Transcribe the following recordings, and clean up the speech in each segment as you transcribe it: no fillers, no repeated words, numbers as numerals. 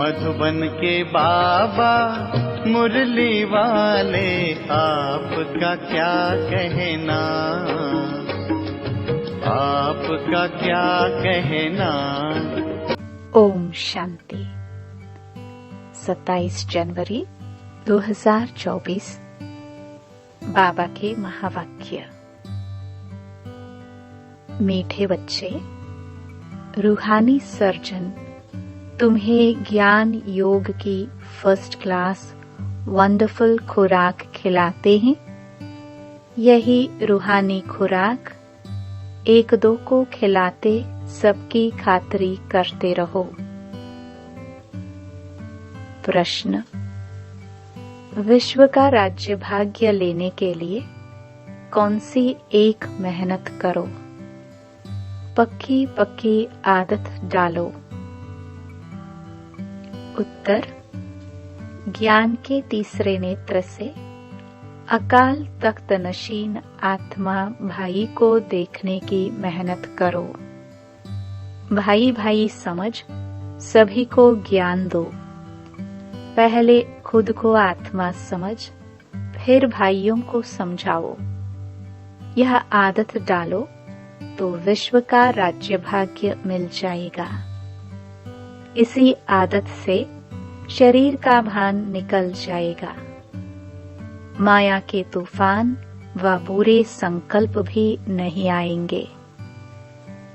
मधुबन के बाबा मुरली वाले, आपका क्या कहना, आपका क्या कहना। ओम शांति। 27 जनवरी 2024 बाबा के महावाक्य। मीठे बच्चे, रूहानी सर्जन तुम्हें ज्ञान योग की फर्स्ट क्लास वंडरफुल खुराक खिलाते हैं। यही रूहानी खुराक एक दो को खिलाते सबकी खातिरी करते रहो। प्रश्न: विश्व का राज्य भाग्य लेने के लिए कौन सी एक मेहनत करो? पक्की पक्की आदत डालो। उत्तर: ज्ञान के तीसरे नेत्र से अकाल तख्त नशीन आत्मा भाई को देखने की मेहनत करो। भाई भाई समझ सभी को ज्ञान दो। पहले खुद को आत्मा समझ, फिर भाइयों को समझाओ। यह आदत डालो तो विश्व का राज्य भाग्य मिल जाएगा। इसी आदत से शरीर का भान निकल जाएगा। माया के तूफान व बुरे संकल्प भी नहीं आएंगे।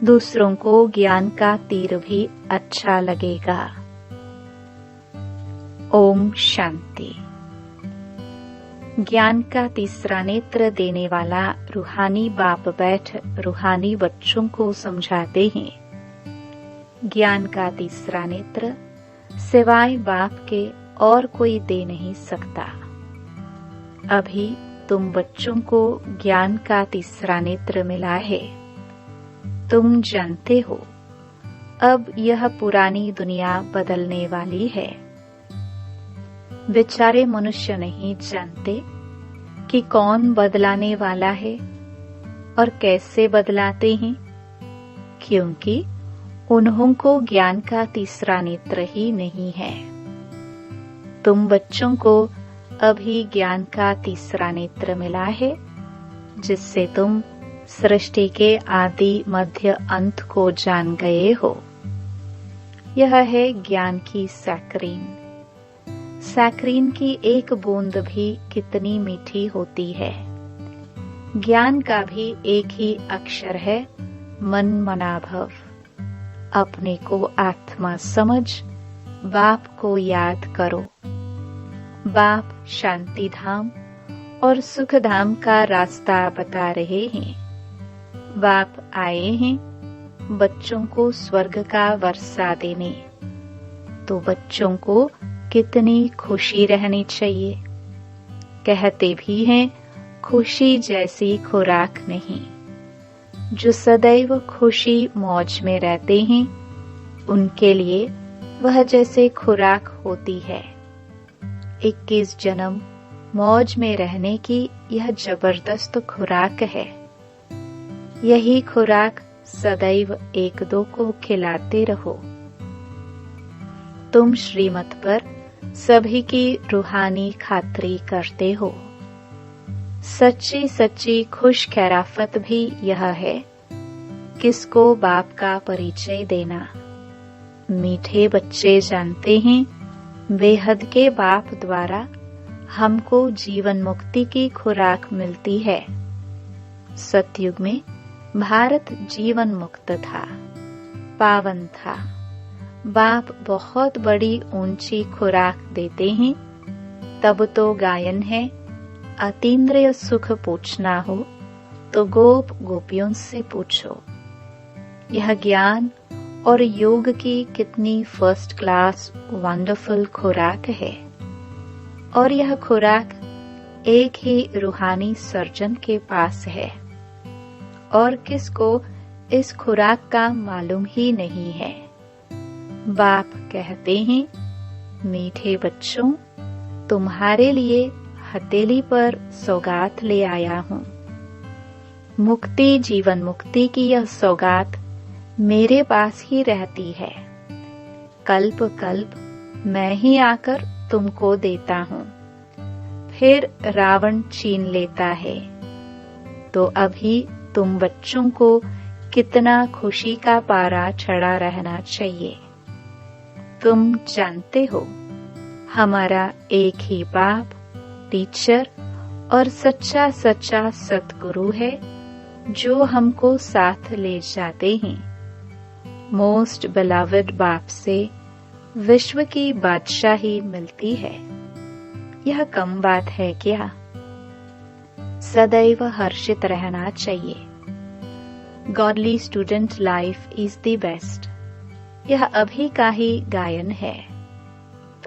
दूसरों को ज्ञान का तीर भी अच्छा लगेगा। ओम शांति। ज्ञान का तीसरा नेत्र देने वाला रूहानी बाप बैठ रूहानी बच्चों को समझाते हैं। ज्ञान का तीसरा नेत्र सिवाय बाप के और कोई दे नहीं सकता। अभी तुम बच्चों को ज्ञान का तीसरा नेत्र मिला है। तुम जानते हो अब यह पुरानी दुनिया बदलने वाली है। बेचारे मनुष्य नहीं जानते कि कौन बदलाने वाला है और कैसे बदलाते हैं, क्योंकि उन्हों को ज्ञान का तीसरा नेत्र ही नहीं है। तुम बच्चों को अभी ज्ञान का तीसरा नेत्र मिला है, जिससे तुम सृष्टि के आदि मध्य अंत को जान गए हो। यह है ज्ञान की सैक्रीन। सैक्रीन की एक बूंद भी कितनी मीठी होती है। ज्ञान का भी एक ही अक्षर है, मन मनाभव। अपने को आत्मा समझ बाप को याद करो। बाप शांति धाम और सुख धाम का रास्ता बता रहे हैं। बाप आए हैं बच्चों को स्वर्ग का वर्षा देने। तो बच्चों को कितनी खुशी रहनी चाहिए। कहते भी हैं खुशी जैसी खुराक नहीं। जो सदैव खुशी मौज में रहते हैं उनके लिए वह जैसे खुराक होती है। 21 जन्म मौज में रहने की यह जबरदस्त खुराक है। यही खुराक सदैव एक दो को खिलाते रहो। तुम श्रीमत पर सभी की रूहानी खातिरी करते हो। सच्ची सच्ची खुश खैराफत भी यह है किसको बाप का परिचय देना। मीठे बच्चे जानते हैं बेहद के बाप द्वारा हमको जीवन मुक्ति की खुराक मिलती है। सतयुग में भारत जीवन मुक्त था, पावन था। बाप बहुत बड़ी ऊंची खुराक देते हैं। तब तो गायन है, अतीन्द्रिय सुख पूछना हो तो गोप गोपियों से पूछो। यह ज्ञान और योग की कितनी फर्स्ट क्लास वंडरफुल खुराक है। और यह खुराक एक ही रूहानी सर्जन के पास है और किसको इस खुराक का मालूम ही नहीं है। बाप कहते हैं, मीठे बच्चों, तुम्हारे लिए हथेली पर सौगात ले आया हूँ। मुक्ति जीवन मुक्ति की यह सौगात मेरे पास ही रहती है। कल्प कल्प मैं ही आकर तुमको देता हूँ। फिर रावण छीन लेता है। तो अभी तुम बच्चों को कितना खुशी का पारा चढ़ा रहना चाहिए। तुम जानते हो, हमारा एक ही बाप, टीचर और सच्चा सच्चा सतगुरु है, जो हमको साथ ले जाते हैं। मोस्ट बिलवड बाप से विश्व की बादशाही मिलती है। यह कम बात है क्या? सदैव हर्षित रहना चाहिए। Godly student life is the best. यह अभी का ही गायन है।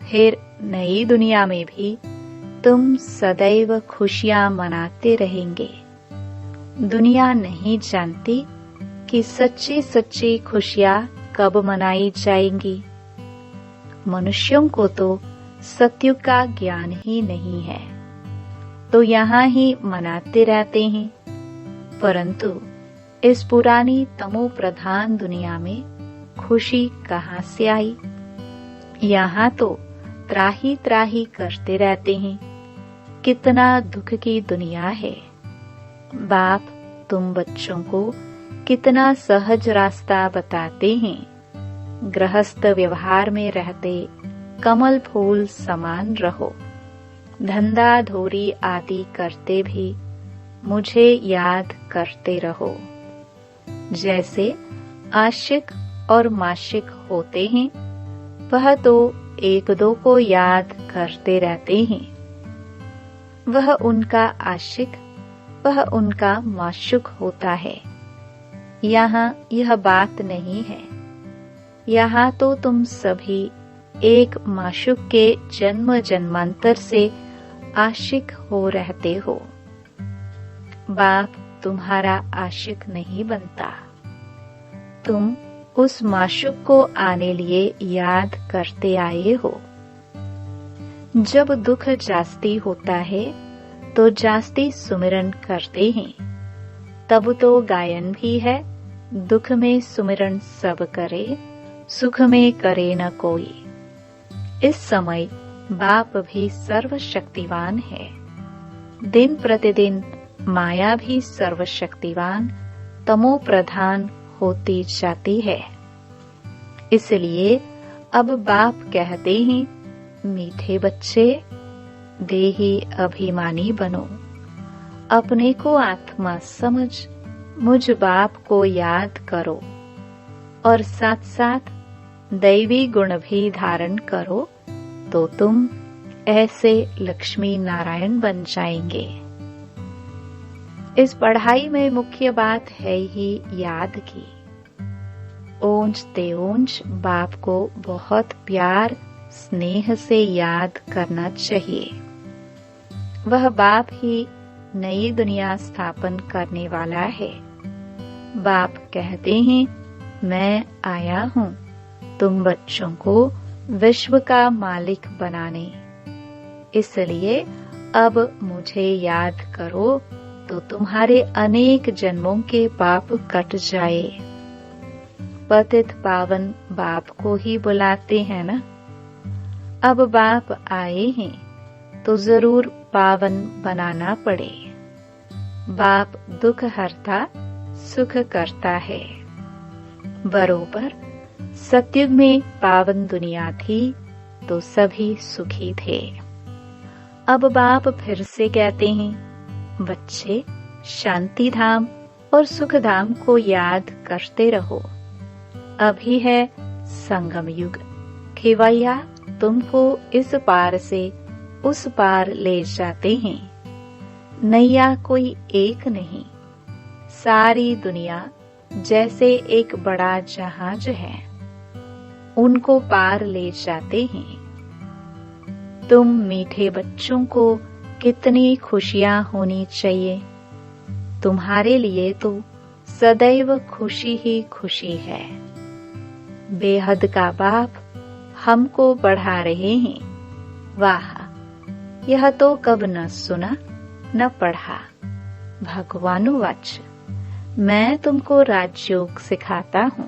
फिर नई दुनिया में भी तुम सदैव खुशियां मनाते रहेंगे। दुनिया नहीं जानती कि सच्ची सच्ची खुशियां कब मनाई जाएंगी। मनुष्यों को तो सत्युग का ज्ञान ही नहीं है, तो यहाँ ही मनाते रहते हैं। परंतु इस पुरानी तमो प्रधान दुनिया में खुशी कहाँ से आई? यहाँ तो त्राही त्राही करते रहते हैं। कितना दुख की दुनिया है। बाप तुम बच्चों को कितना सहज रास्ता बताते हैं। गृहस्थ व्यवहार में रहते कमल फूल समान रहो। धंधा धोरी आदि करते भी मुझे याद करते रहो। जैसे आशिक और माशिक होते हैं, वह तो एक दो को याद करते रहते हैं। वह उनका आशिक, वह उनका माशुक होता है। यहाँ यह बात नहीं है। यहाँ तो तुम सभी एक माशुक के जन्म जन्मांतर से आशिक हो रहते हो। बाप तुम्हारा आशिक नहीं बनता। तुम उस माशुक को आने लिए याद करते आए हो। जब दुख जास्ती होता है तो जास्ती सुमिरन करते हैं। तब तो गायन भी है, दुख में सुमिरन सब करे, सुख में करे न कोई। इस समय बाप भी सर्वशक्तिवान है। दिन प्रतिदिन माया भी सर्वशक्तिवान तमो प्रधान होती जाती है। इसलिए अब बाप कहते हैं, मीठे बच्चे, देही अभिमानी बनो। अपने को आत्मा समझ मुझ बाप को याद करो और साथ साथ दैवी गुण भी धारण करो, तो तुम ऐसे लक्ष्मी नारायण बन जाएंगे। इस पढ़ाई में मुख्य बात है ही याद की। ओंज तेओंज बाप को बहुत प्यार स्नेह से याद करना चाहिए। वह बाप ही नई दुनिया स्थापन करने वाला है। बाप कहते हैं, मैं आया हूँ तुम बच्चों को विश्व का मालिक बनाने। इसलिए अब मुझे याद करो तो तुम्हारे अनेक जन्मों के पाप कट जाए। पतित पावन बाप को ही बुलाते हैं ना। अब बाप आए हैं तो जरूर पावन बनाना पड़े। बाप दुख हरता सुख करता है। बरोबर सतयुग में पावन दुनिया थी तो सभी सुखी थे। अब बाप फिर से कहते हैं, बच्चे शांति धाम और सुख धाम को याद करते रहो। अभी है संगम युग। खेवैया तुमको इस पार से उस पार ले जाते हैं। नैया कोई एक नहीं, सारी दुनिया जैसे एक बड़ा जहाज है, उनको पार ले जाते हैं। तुम मीठे बच्चों को कितनी खुशियां होनी चाहिए। तुम्हारे लिए तो सदैव खुशी ही खुशी है। बेहद का बाप हमको बढ़ा रहे हैं। वाह, यह तो कब न सुना न पढ़ा। भगवानुवाच, मैं तुमको राजयोग सिखाता हूँ।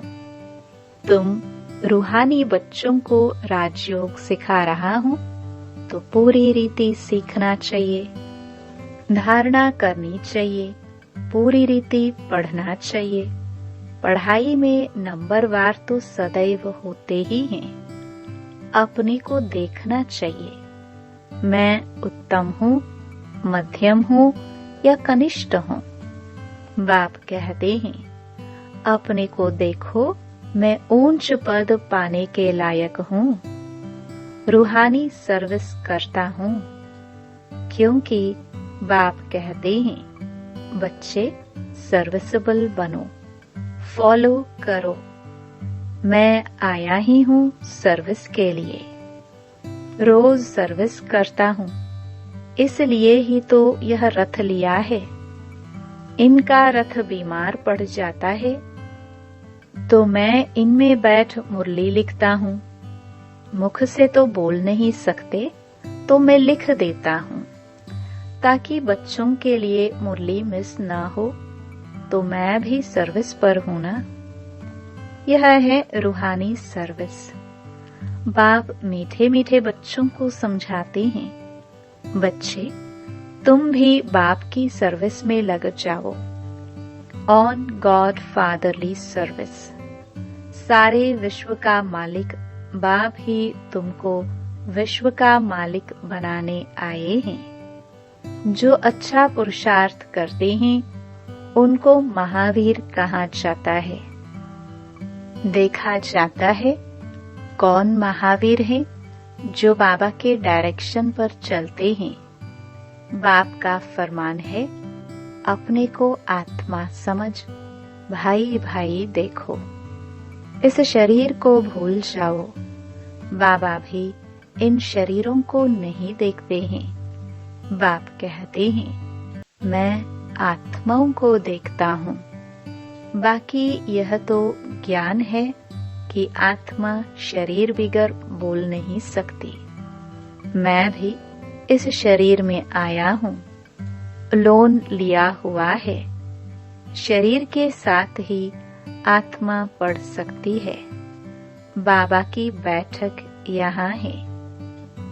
तुम रूहानी बच्चों को राजयोग सिखा रहा हूँ तो पूरी रीति सीखना चाहिए, धारणा करनी चाहिए, पूरी रीति पढ़ना चाहिए। पढ़ाई में नंबरवार तो सदैव होते ही हैं। अपने को देखना चाहिए, मैं उत्तम हूँ, मध्यम हूँ या कनिष्ठ हूँ। बाप कहते हैं अपने को देखो, मैं ऊंच पद पाने के लायक हूँ, रूहानी सर्विस करता हूँ। क्योंकि बाप कहते हैं बच्चे सर्विसेबल बनो, फॉलो करो। मैं आया ही हूँ सर्विस के लिए, रोज सर्विस करता हूँ, इसलिए ही तो यह रथ लिया है। इनका रथ बीमार पड़ जाता है तो मैं इनमें बैठ मुरली लिखता हूँ। मुख से तो बोल नहीं सकते तो मैं लिख देता हूँ, ताकि बच्चों के लिए मुरली मिस ना हो। तो मैं भी सर्विस पर हूँ ना। यह है रूहानी सर्विस। बाप मीठे मीठे बच्चों को समझाते हैं, बच्चे तुम भी बाप की सर्विस में लग जाओ। On God fatherly service. सारे विश्व का मालिक बाप ही तुमको विश्व का मालिक बनाने आए हैं। जो अच्छा पुरुषार्थ करते हैं उनको महावीर कहा जाता है। देखा जाता है कौन महावीर है? जो बाबा के डायरेक्शन पर चलते हैं। बाप का फरमान है अपने को आत्मा समझ, भाई भाई देखो। इस शरीर को भूल जाओ। बाबा भी इन शरीरों को नहीं देखते हैं। बाप कहते हैं मैं आत्माओं को देखता हूँ। बाकी यह तो ज्ञान है कि आत्मा शरीर बिगर बोल नहीं सकती। मैं भी इस शरीर में आया हूँ, लोन लिया हुआ है। शरीर के साथ ही आत्मा पढ़ सकती है। बाबा की बैठक यहाँ है।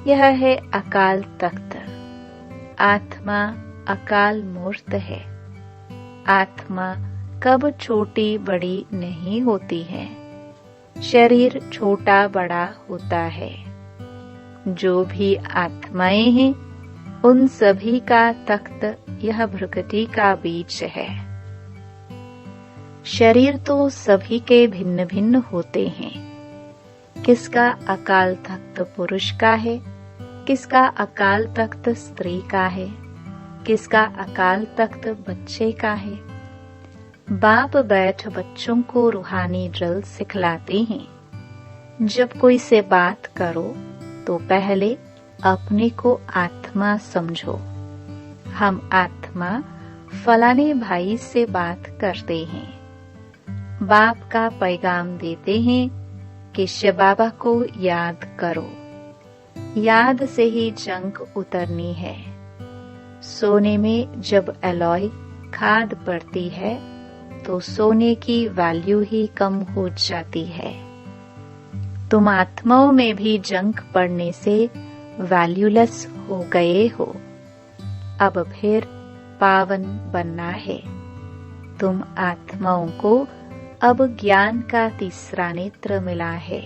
यह है अकाल तख्त। आत्मा अकाल मूर्त है। आत्मा कब छोटी बड़ी नहीं होती है। शरीर छोटा बड़ा होता है। जो भी आत्माएं हैं उन सभी का तख्त यह भ्रुकुटी का बीच है। शरीर तो सभी के भिन्न भिन्न होते हैं। किसका अकाल तख्त पुरुष का है, किसका अकाल तख्त स्त्री का है, किसका अकाल तख्त बच्चे का है। बाप बैठ बच्चों को रूहानी ड्रिल सिखलाते हैं। जब कोई से बात करो तो पहले अपने को आत्मा समझो। हम आत्मा फलाने भाई से बात करते हैं। बाप का पैगाम देते हैं कि शिव बाबा को याद करो। याद से ही जंग उतरनी है। सोने में जब एलॉय खाद पड़ती है तो सोने की वैल्यू ही कम हो जाती है। तुम आत्माओं में भी जंग पड़ने से वैल्यूलेस हो गए हो। अब फिर पावन बनना है। तुम आत्माओं को अब ज्ञान का तीसरा नेत्र मिला है।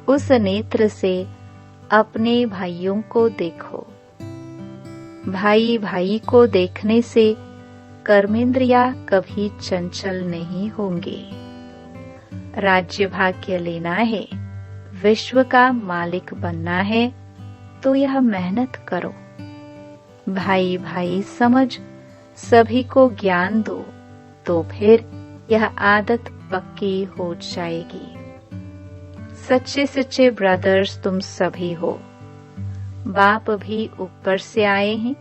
उस नेत्र से अपने भाइयों को देखो। भाई भाई को देखने से कर्मेंद्रिया कभी चंचल नहीं होंगे। राज्य भाग्य लेना है, विश्व का मालिक बनना है तो यह मेहनत करो। भाई भाई समझ सभी को ज्ञान दो तो फिर यह आदत पक्की हो जाएगी। सच्चे सच्चे ब्रदर्स तुम सभी हो। बाप भी ऊपर से आए हैं,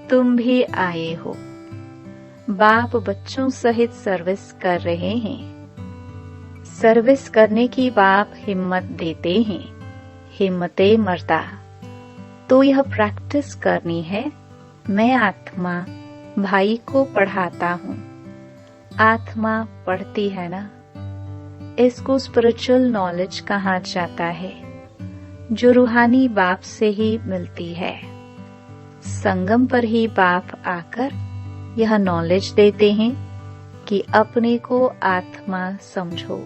तुम भी आए हो। बाप बच्चों सहित सर्विस कर रहे हैं। सर्विस करने की बाप हिम्मत देते हैं। हिम्मते मर्दा। तो यह प्रैक्टिस करनी है। मैं आत्मा भाई को पढ़ाता हूँ। आत्मा पढ़ती है ना। इसको स्पिरिचुअल नॉलेज कहा जाता है, जो रूहानी बाप से ही मिलती है। संगम पर ही बाप आकर यह नॉलेज देते हैं कि अपने को आत्मा समझो।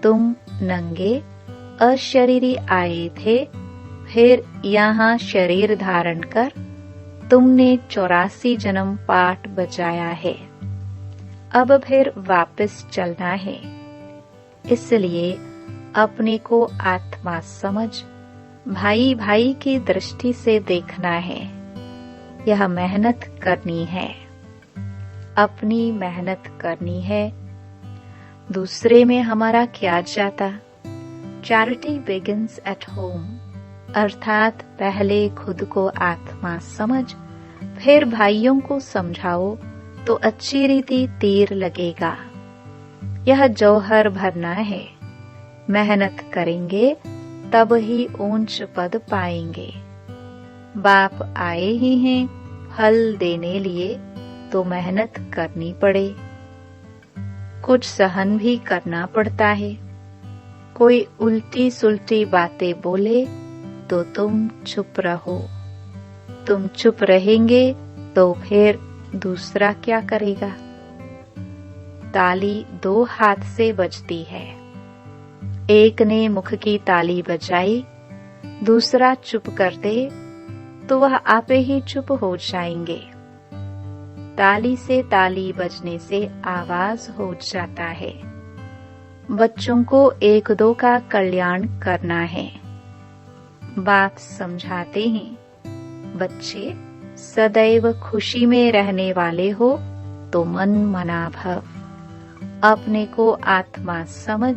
तुम नंगे अशरीरी आए थे, फिर यहाँ शरीर धारण कर तुमने 84 जन्म पाठ बजाया है। अब फिर वापस चलना है, इसलिए अपने को आत्मा समझ भाई भाई की दृष्टि से देखना है। यह मेहनत करनी है, अपनी मेहनत करनी है। दूसरे में हमारा क्या जाता। चैरिटी बिगिंस एट होम, अर्थात पहले खुद को आत्मा समझ, फिर भाइयों को समझाओ तो अच्छी रीति तीर लगेगा। यह जौहर भरना है। मेहनत करेंगे तब ही ऊंच पद पाएंगे। बाप आए ही हैं फल देने लिए, तो मेहनत करनी पड़े। कुछ सहन भी करना पड़ता है। कोई उल्टी सुल्टी बातें बोले तो तुम चुप रहो। तुम चुप रहेंगे तो फिर दूसरा क्या करेगा। ताली 2 हाथ से बजती है। एक ने मुख की ताली बजाई, दूसरा चुप कर दे तो वह आपे ही चुप हो जाएंगे। ताली से ताली बजने से आवाज हो जाता है। बच्चों को 1-2 का कल्याण करना है। बाप समझाते हैं, बच्चे सदैव खुशी में रहने वाले हो तो मन मना भव। अपने को आत्मा समझ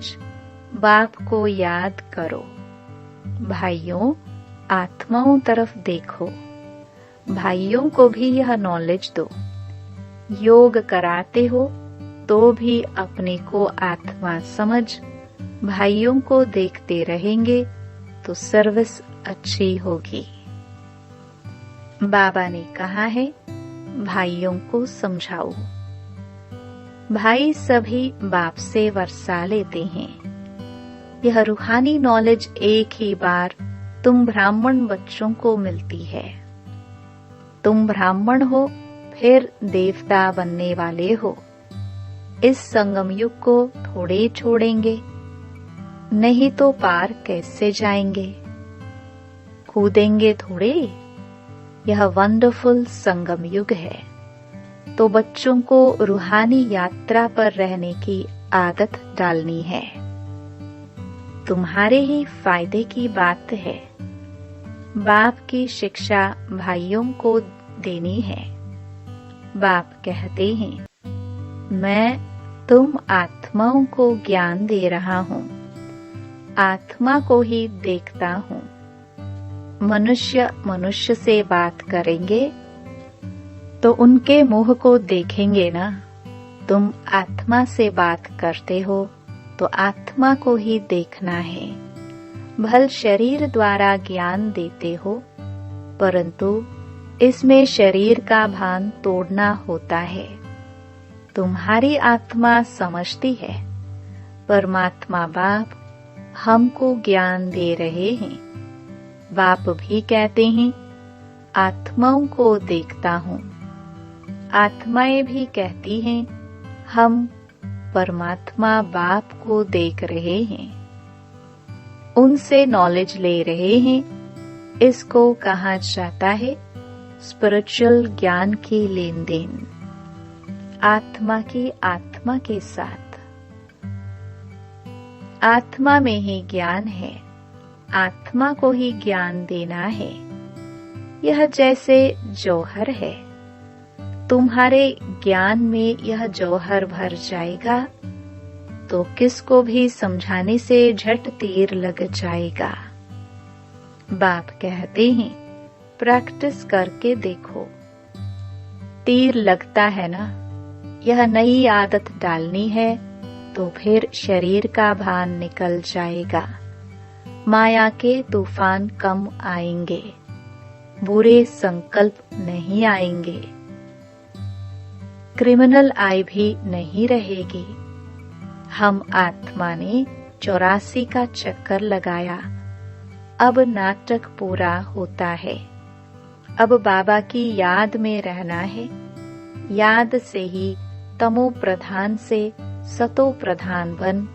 बाप को याद करो। भाइयों, आत्माओं तरफ देखो। भाइयों को भी यह नॉलेज दो। योग कराते हो तो भी अपने को आत्मा समझ भाइयों को देखते रहेंगे तो सर्विस अच्छी होगी। बाबा ने कहा है, भाइयों को समझाओ। भाई सभी बाप से वर्षा लेते हैं। यह रूहानी नॉलेज एक ही बार तुम ब्राह्मण बच्चों को मिलती है। तुम ब्राह्मण हो, फिर देवता बनने वाले हो। इस संगम युग को थोड़े छोड़ेंगे, नहीं तो पार कैसे जाएंगे। कूदेंगे थोड़े। यह वंडरफुल संगम युग है, तो बच्चों को रूहानी यात्रा पर रहने की आदत डालनी है। तुम्हारे ही फायदे की बात है। बाप की शिक्षा भाइयों को देनी है। बाप कहते हैं, मैं तुम आत्माओं को ज्ञान दे रहा हूँ। आत्मा को ही देखता हूँ। मनुष्य मनुष्य से बात करेंगे तो उनके मुंह को देखेंगे ना। तुम आत्मा से बात करते हो तो आत्मा को ही देखना है। भल शरीर द्वारा ज्ञान देते हो, परंतु इसमें शरीर का भान तोड़ना होता है। तुम्हारी आत्मा समझती है, परमात्मा बाप हमको ज्ञान दे रहे हैं। बाप भी कहते हैं, आत्माओं को देखता हूँ। आत्माएं भी कहती हैं, हम परमात्मा बाप को देख रहे हैं, उनसे नॉलेज ले रहे हैं। इसको कहा जाता है स्पिरिचुअल ज्ञान की लेन देन, आत्मा की आत्मा के साथ। आत्मा में ही ज्ञान है, आत्मा को ही ज्ञान देना है। यह जैसे जौहर है, तुम्हारे ज्ञान में यह जौहर भर जाएगा तो किसको भी समझाने से झट तीर लग जाएगा। बाप कहते हैं, प्रैक्टिस करके देखो, तीर लगता है ना। यह नई आदत डालनी है तो फिर शरीर का भान निकल जाएगा। माया के तूफान कम आएंगे, बुरे संकल्प नहीं आएंगे, क्रिमिनल आई भी नहीं रहेगी। हम आत्मा ने 84 का चक्कर लगाया। अब नाटक पूरा होता है। अब बाबा की याद में रहना है। याद से ही तमो प्रधान से सतो प्रधान बन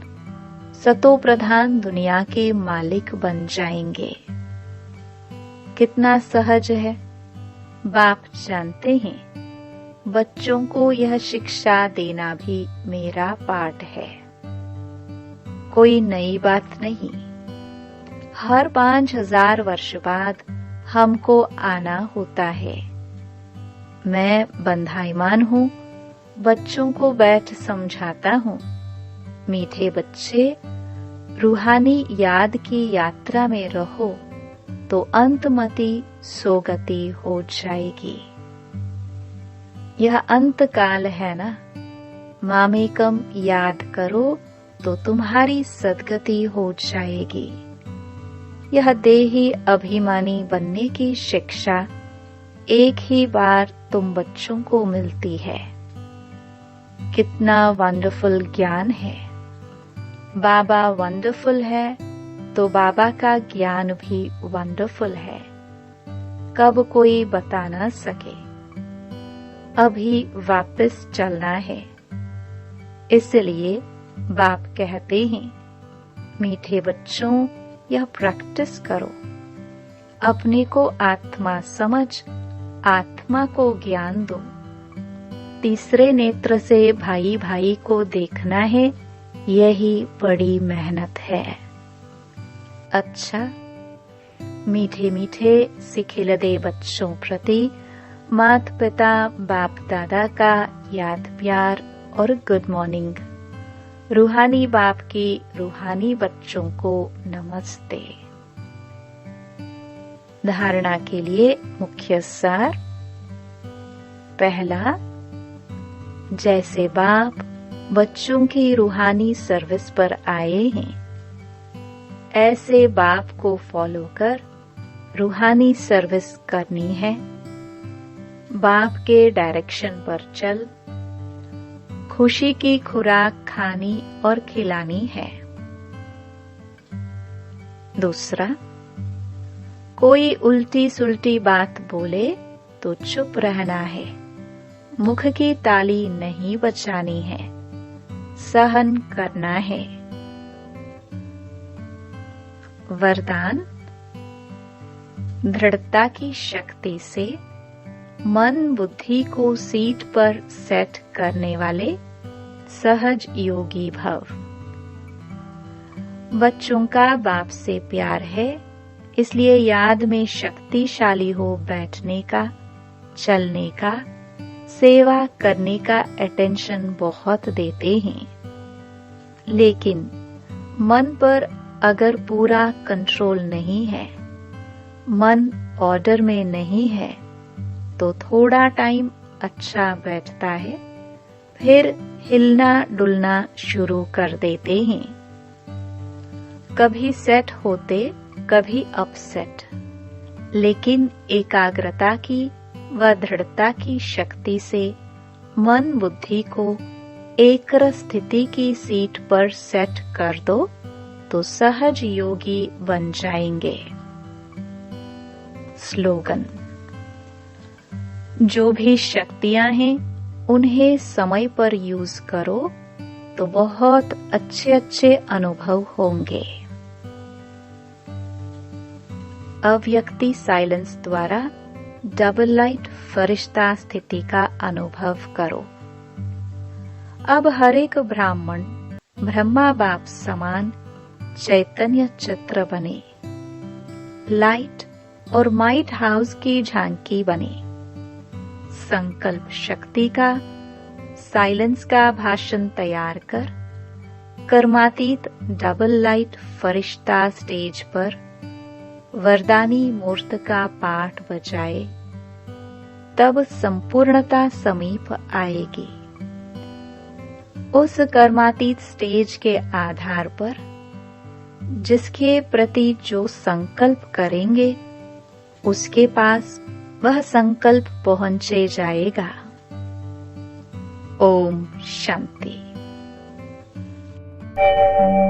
सतो प्रधान दुनिया के मालिक बन जाएंगे। कितना सहज है। बाप जानते हैं, बच्चों को यह शिक्षा देना भी मेरा पाठ है। कोई नई बात नहीं। हर 5000 वर्ष बाद हमको आना होता है। मैं बंधाईमान हूँ, बच्चों को बैठ समझाता हूँ। मीठे बच्चे, रूहानी याद की यात्रा में रहो तो अंतमति सोगति हो जाएगी। यह अंत काल है ना। मामेकम याद करो तो तुम्हारी सद्गति हो जाएगी। यह देही अभिमानी बनने की शिक्षा एक ही बार तुम बच्चों को मिलती है। कितना वंडरफुल ज्ञान है। बाबा वंडरफुल है तो बाबा का ज्ञान भी वंडरफुल है। कब कोई बता ना सके। अभी वापस चलना है। इसलिए बाप कहते हैं, मीठे बच्चों, यह प्रैक्टिस करो। अपने को आत्मा समझ आत्मा को ज्ञान दो। तीसरे नेत्र से भाई भाई को देखना है, यही बड़ी मेहनत है। अच्छा, मीठे मीठे सिखिलदे बच्चों प्रति मात पिता बाप दादा का याद प्यार और गुड मॉर्निंग। रूहानी बाप की रूहानी बच्चों को नमस्ते। धारणा के लिए मुख्य सार। पहला, जैसे बाप बच्चों की रूहानी सर्विस पर आए हैं, ऐसे बाप को फॉलो कर रूहानी सर्विस करनी है। बाप के डायरेक्शन पर चल खुशी की खुराक खानी और खिलानी है। दूसरा, कोई उल्टी सुल्टी बात बोले तो चुप रहना है। मुख की ताली नहीं बजानी है, सहन करना है। वरदान, दृढ़ता की शक्ति से मन बुद्धि को सीट पर सेट करने वाले सहज योगी भव। बच्चों का बाप से प्यार है, इसलिए याद में शक्तिशाली हो बैठने का, चलने का, सेवा करने का अटेंशन बहुत देते हैं। लेकिन मन पर अगर पूरा कंट्रोल नहीं है, मन ऑर्डर में नहीं है, तो थोड़ा टाइम अच्छा बैठता है, फिर हिलना डुलना शुरू कर देते हैं। कभी सेट होते, कभी अपसेट। लेकिन एकाग्रता की व दृढ़ता की शक्ति से मन बुद्धि को एकर स्थिति की सीट पर सेट कर दो तो सहज योगी बन जाएंगे। स्लोगन, जो भी शक्तियां हैं उन्हें समय पर यूज करो तो बहुत अच्छे अच्छे अनुभव होंगे। अव्यक्ति साइलेंस द्वारा डबल लाइट फरिश्ता स्थिति का अनुभव करो। अब हर एक ब्राह्मण ब्रह्मा बाप समान चैतन्य चित्र बने, लाइट और माइट हाउस की झांकी बने। संकल्प शक्ति का, साइलेंस का भाषण तैयार कर कर्मातीत डबल लाइट फरिश्ता स्टेज पर वरदानी मूर्त का पाठ बजाए, तब संपूर्णता समीप आएगी। उस कर्मातीत स्टेज के आधार पर जिसके प्रति जो संकल्प करेंगे उसके पास वह संकल्प पहुंचे जाएगा। ओम शांति। हैं।